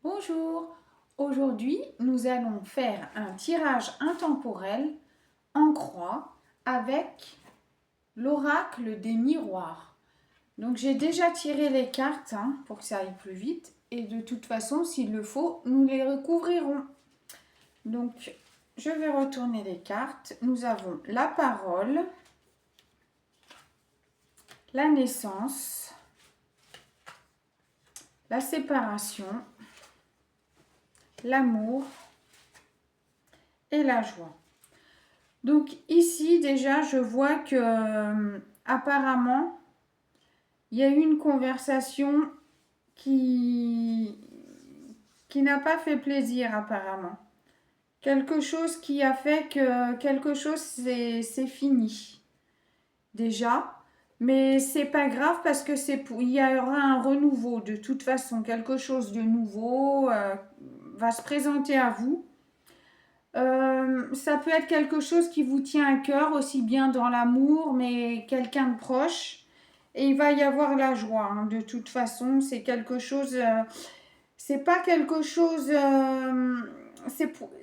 Bonjour, aujourd'hui nous allons faire un tirage intemporel en croix avec l'oracle des miroirs. Donc j'ai déjà tiré les cartes pour que ça aille plus vite et de toute façon s'il le faut nous les recouvrirons. Donc je vais retourner les cartes. Nous avons la parole, la naissance, la séparation, l'amour et la joie. Donc ici déjà je vois que apparemment il y a eu une conversation qui n'a pas fait plaisir apparemment. Quelque chose qui a fait que quelque chose c'est fini déjà. Mais c'est pas grave parce que il y aura un renouveau de toute façon. Quelque chose de nouveau va se présenter à vous. Ça peut être quelque chose qui vous tient à cœur, aussi bien dans l'amour, mais quelqu'un de proche. Et il va y avoir la joie. De toute façon, c'est quelque chose. C'est pas quelque chose.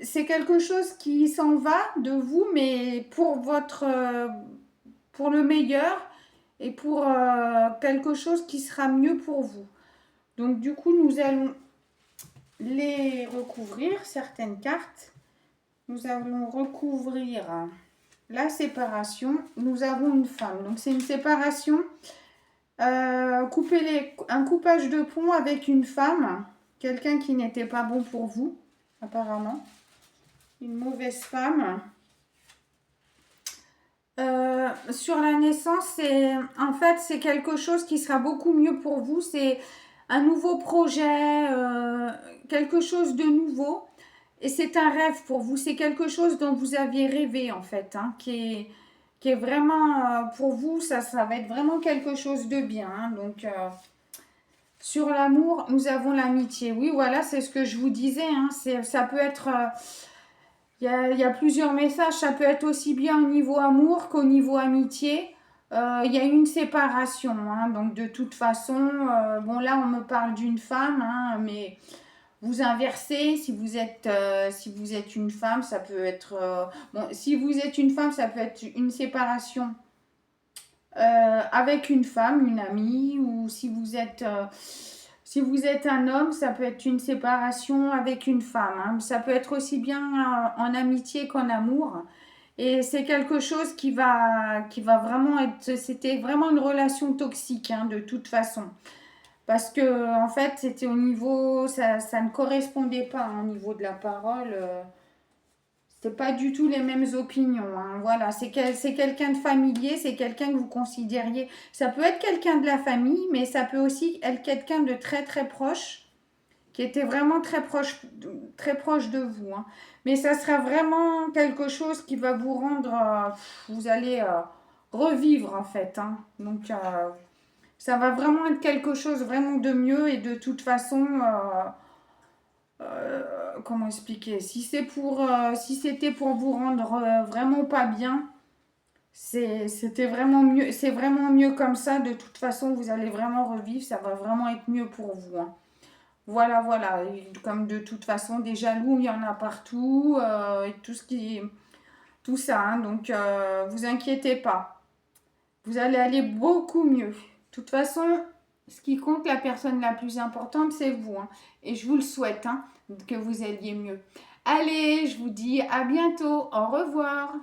C'est quelque chose qui s'en va de vous, mais pour pour le meilleur et pour quelque chose qui sera mieux pour vous. Donc du coup, nous allons les recouvrir certaines cartes. Nous allons recouvrir la séparation. Nous avons une femme. Donc c'est une séparation. Un coupage de pont avec une femme. Quelqu'un qui n'était pas bon pour vous, apparemment. Une mauvaise femme. Sur la naissance, en fait, c'est quelque chose qui sera beaucoup mieux pour vous. C'est un nouveau projet, quelque chose de nouveau. Et c'est un rêve pour vous, c'est quelque chose dont vous aviez rêvé en fait, qui est vraiment pour vous, ça va être vraiment quelque chose de bien. Donc sur l'amour, nous avons l'amitié. Oui, voilà, c'est ce que je vous disais. Ça peut être, il y a plusieurs messages, ça peut être aussi bien au niveau amour qu'au niveau amitié. Il y a une séparation, donc de toute façon, bon là on me parle d'une femme, mais vous inversez, si vous êtes une femme, ça peut être... bon, si vous êtes une femme, ça peut être une séparation avec une femme, une amie, ou si vous êtes un homme, ça peut être une séparation avec une femme. Ça peut être aussi bien en amitié qu'en amour. Et c'est quelque chose qui va vraiment être... C'était vraiment une relation toxique, de toute façon. Parce que, en fait, c'était au niveau, ça ne correspondait pas au niveau de la parole. C'est pas du tout les mêmes opinions. Voilà, c'est quelqu'un de familier, c'est quelqu'un que vous considériez. Ça peut être quelqu'un de la famille, mais ça peut aussi être quelqu'un de très très proche, qui était vraiment très proche de vous. Mais ça sera vraiment quelque chose qui va vous rendre, vous allez revivre en fait. Donc, ça va vraiment être quelque chose vraiment de mieux et de toute façon, comment expliquer? Si c'était pour vous rendre vraiment pas bien, c'était vraiment mieux. C'est vraiment mieux comme ça. De toute façon, vous allez vraiment revivre. Ça va vraiment être mieux pour vous. Voilà, voilà. Et comme de toute façon, des jaloux, il y en a partout et tout ça. Donc, vous inquiétez pas. Vous allez aller beaucoup mieux. De toute façon, ce qui compte, la personne la plus importante, c'est vous. Et je vous le souhaite, que vous alliez mieux. Allez, je vous dis à bientôt. Au revoir.